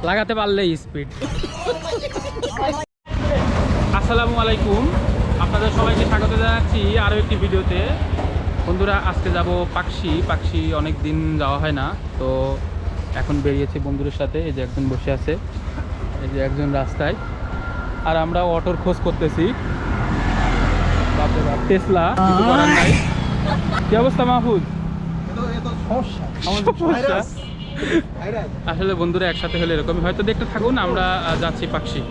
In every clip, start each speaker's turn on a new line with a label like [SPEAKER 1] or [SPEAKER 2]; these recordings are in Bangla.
[SPEAKER 1] লাগাতে পারলেই স্পিড। আসসালামু আলাইকুম, আপনাদের সবাইকে স্বাগত জানাচ্ছি আরও একটি ভিডিওতে। বন্ধুরা, আজকে যাব পাকশি। অনেক দিন যাওয়া হয় না, তো এখন বেরিয়েছি বন্ধুদের সাথে। এই যে একজন বসে আছে, এই যে একজন রাস্তায়, আর আমরা অটোর খোঁজ করতেছি। বাপরে বাপ, টেসলা, কিছু করার নাই। কি অবস্থা মাহফুজ? সমস্যা আসলে বন্ধুরা একসাথে হলে এরকমই হয়তো। দেখতে থাকুন, আমরা যাচ্ছি পাকশি।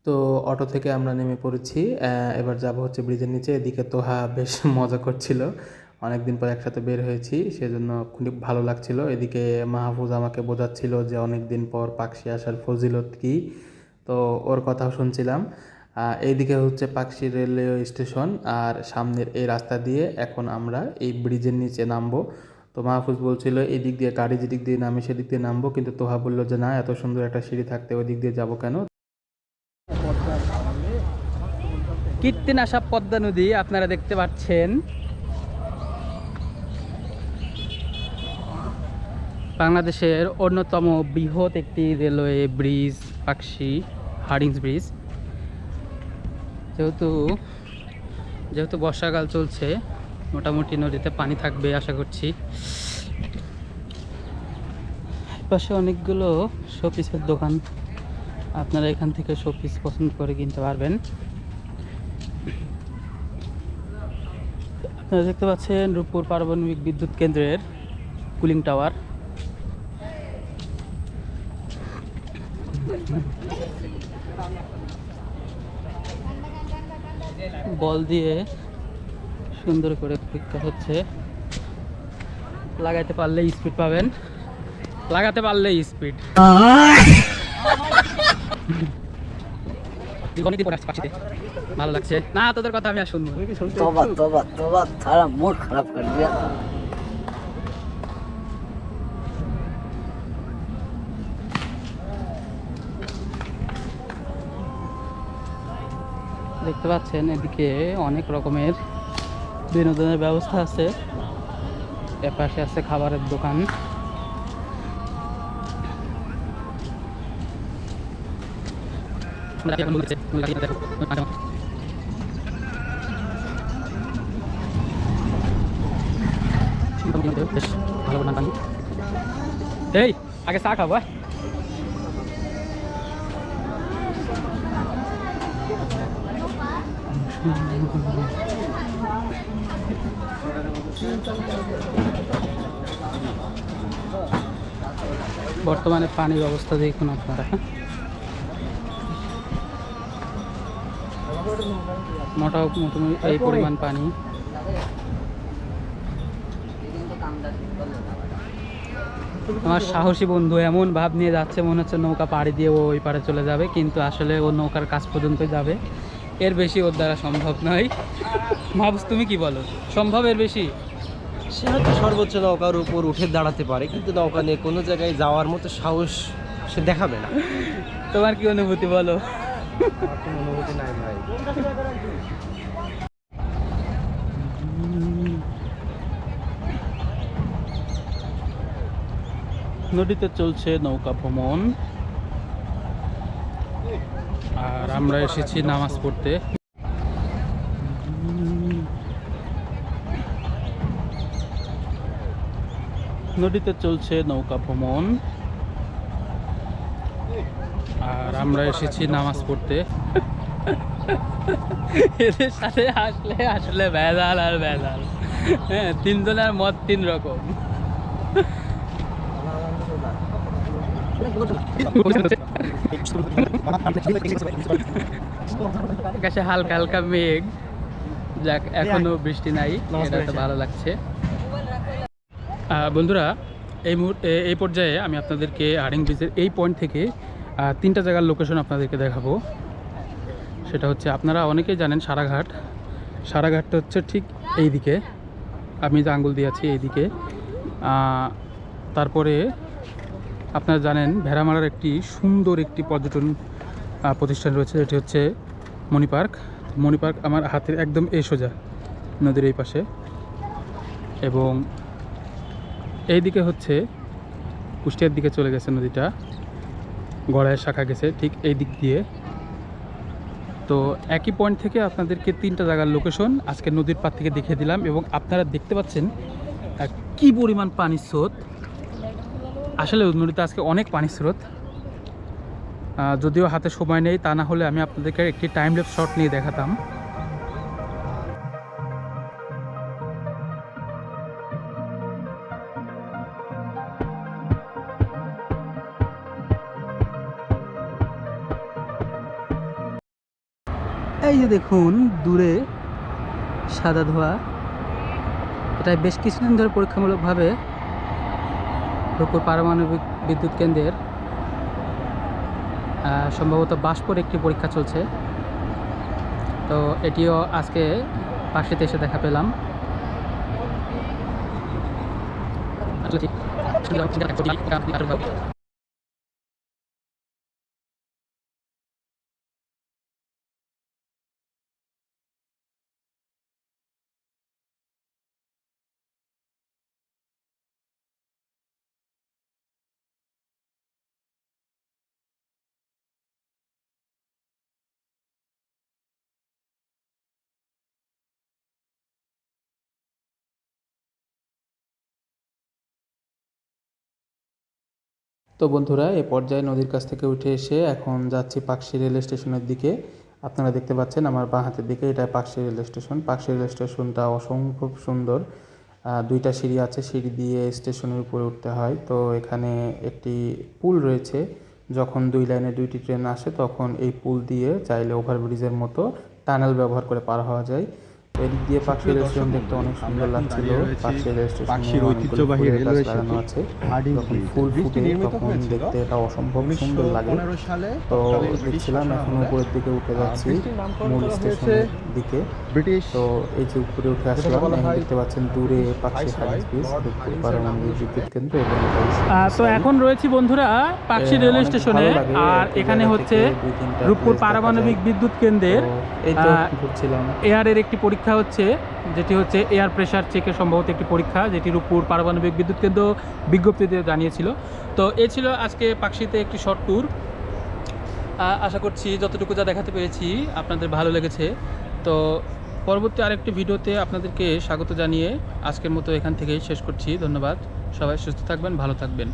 [SPEAKER 1] তো অটো থেকে আমরা নেমে পড়েছি। এবার যাব হচ্ছে ব্রিজের নিচে। এদিকে তোহা বেশ মজা করছিল, অনেকদিন পর একসাথে বের হয়েছি, সেজন্য খুব ভালো লাগছিল। এদিকে মাহফুজ আমাকে বোঝাচ্ছিল যে অনেক দিন পর পাকশি আসার ফজিলত কী, তো ওর কথাও শুনছিলাম। এইদিকে হচ্ছে পাকশি রেলওয়ে স্টেশন, আর সামনের এই রাস্তা দিয়ে এখন আমরা এই ব্রিজের নিচে নামবো। তো মাহফুজ বলছিল এই দিক দিয়ে গাড়ি যেদিক দিয়ে নামে সেদিক দিয়ে নামবো, কিন্তু তোহা বললো যে না, এত সুন্দর একটা সিঁড়ি থাকতে ওই দিক দিয়ে যাবো কেন। কীর্তিনাশা পদ্মা নদী আপনারা দেখতে পাচ্ছেন। বাংলাদেশের অন্যতম বৃহৎ একটি railway bridge Pakshi Hardinge bridge. যেহেতু বর্ষাকাল চলছে, মোটামুটি নদীতে পানি থাকবে আশা করছি। পাশে অনেকগুলো শোপিসের দোকান, আপনারা এখান থেকে শোপিস পছন্দ করে কিনতে পারবেন। আপনারা দেখতে পাচ্ছেন রূপপুর পারমাণবিক বিদ্যুৎ কেন্দ্রের কুলিং টাওয়ার। বল দিয়ে সুন্দর করে পরীক্ষা হচ্ছে। লাগাতে পারলেই স্পিড পাবেন, লাগাতে পারলেই স্পিড। ভালো লাগছে না তোদের কথা, আমি আর শুনবো।
[SPEAKER 2] মুড খারাপ করে দিয়া।
[SPEAKER 1] দেখতে পাচ্ছেন এদিকে অনেক রকমের বিনোদনের ব্যবস্থা আছে। এপাশে আছে খাবারের দোকান। বেশ ভালো পানি। এই আগে চা খাবো। বর্তমানে পানির অবস্থা দেখুন আপনারা। মোটামুটি এই পরিমাণ পানি। আমার সাহসী বন্ধু এমন ভাব নিয়ে যাচ্ছে, মনে হচ্ছে নৌকা পাড়ি দিয়ে ও ওই পারে চলে যাবে, কিন্তু আসলে ও নৌকার কাছ পর্যন্ত যাবে, এর বেশি ওর দ্বারা সম্ভব নয়। মাহবুব, তুমি কি বলো, সম্ভব এর বেশি?
[SPEAKER 2] সে হয়তো সর্বোচ্চ নৌকার উপর উঠে দাঁড়াতে পারে, কিন্তু নৌকা নিয়ে কোনো জায়গায় যাওয়ার মতো সাহস সে দেখাবে না।
[SPEAKER 1] তোমার কি অনুভূতি বলো?
[SPEAKER 2] আমার কোনো অনুভূতি নাই ভাই।
[SPEAKER 1] নদীতে চলছে নৌকা ভ্রমণ, আর আমরা এসেছি নামাজ পড়তে। নদীতে চলছে নৌকা ভ্রমণ, আর আমরা এসেছি নামাজ পড়তে। এদের সাথে আসলে আসলে ভেজাল আর ভেজাল। হ্যাঁ, তিনজনের মত তিন রকম। আকাশে হালকা হালকা মেঘ, যাক এখনো বৃষ্টি নাই, এটা তো ভালো লাগছে। বন্ধুরা, এই পর্যায়ে আমি আপনাদেরকে হার্ডিং ব্রিজের এই পয়েন্ট থেকে তিনটা জায়গার লোকেশন আপনাদেরকে দেখাবো। সেটা হচ্ছে, আপনারা অনেকেই জানেন সারাঘাট। সারাঘাটটা হচ্ছে ঠিক এই দিকে, আমি যে আঙ্গুল দিয়ে আছি এই দিকে। তারপরে আপনারা জানেন ভেড়ামারার একটি সুন্দর একটি পর্যটন প্রতিষ্ঠান রয়েছে, যেটি হচ্ছে মণি পার্ক। মণি পার্ক আমার হাতের একদম সোজা নদীর এই পাশে, এবং এই দিকে হচ্ছে কুষ্টিয়ার দিকে চলে গেছে নদীটা, গড়ায় শাখা গেছে ঠিক এই দিক দিয়ে। তো একই পয়েন্ট থেকে আপনাদেরকে তিনটা জায়গার লোকেশন আজকে নদীর পাড় থেকে দেখিয়ে দিলাম, এবং আপনারা দেখতে পাচ্ছেন কি পরিমাণ পানির স্রোত। আসলে নদীতে আজকে অনেক পানির স্রোত, যদিও হাতে সময় নেই, তা না হলে আমি আপনাদেরকে একটি টাইম ল্যাপস শট নিয়ে দেখাতাম। এই যে দেখুন দূরে সাদা ধোঁয়া, এটা বেশ কিছুদিন ধরে পরীক্ষামূলকভাবে রূপপুর পারমাণবিক বিদ্যুৎ কেন্দ্রের সম্ভবত বাষ্পর একটি পরীক্ষা চলছে। তো এটিও আজকে পাশেতে এসে দেখা পেলাম। তো বন্ধুরা, এ পর্যায়ে নদীর কাছ থেকে উঠে এসে এখন যাচ্ছি পাকশী রেল স্টেশনের দিকে। আপনারা দেখতে পাচ্ছেন আমার বাঁ হাতের দিকে, এটা Pakshi rail station. Pakshi rail স্টেশনটা অসম্ভব সুন্দর, দুইটা সিঁড়ি আছে, সিঁড়ি দিয়ে স্টেশনের উপরে উঠতে হয়। তো এখানে একটি পুল রয়েছে, যখন দুই লাইনে দুইটি ট্রেন আসে তখন এই পুল দিয়ে চাইলে ওভারব্রিজের মতো টানেল ব্যবহার করে পার হওয়া যায়। এদিক দিয়ে পাকশী রেল স্টেশন দেখতে অনেক সুন্দর লাগছিল। পাকশী রেল স্টেশনের ঐতিহ্যবাহী রেলওয়ে লাগানো আছে, যখন ফুল ফুটে তখন দেখতে এটা অসম্ভব সুন্দর লাগে। তো দেখছিলাম এখন উপরের দিকে উঠে যাচ্ছি মূল স্টেশনের দিকে। তো এই যে উপরে উঠে আসলাম, দেখতে পাচ্ছেন দূরে পাকশী হার্ডিং ব্রিজ, রূপপুর পারমাণবিক বিদ্যুৎ কেন্দ্র। এবং তো এখন রয়েছি বন্ধুরা পাকশী রেল স্টেশনে, আর এখানে হচ্ছে রূপপুর পারমাণবিক বিদ্যুৎ কেন্দ্রের এয়ারের একটি পরীক্ষা হচ্ছে, যেটি হচ্ছে এয়ার প্রেশার চেকের সম্ভবত একটি পরীক্ষা, যেটি রূপপুর পারমাণবিক বিদ্যুৎ কেন্দ্র বিজ্ঞপ্তিতে জানিয়েছিল। তো এ ছিল আজকে পাকশীতে একটি শর্ট ট্যুর। আশা করছি যতটুকু যা দেখাতে পেরেছি আপনাদের ভালো লেগেছে। তো পরবর্তী আরেকটি ভিডিওতে আপনাদেরকে স্বাগত জানিয়ে আজকের মতো এখান থেকেই শেষ করছি। ধন্যবাদ, সবাই সুস্থ থাকবেন, ভালো থাকবেন।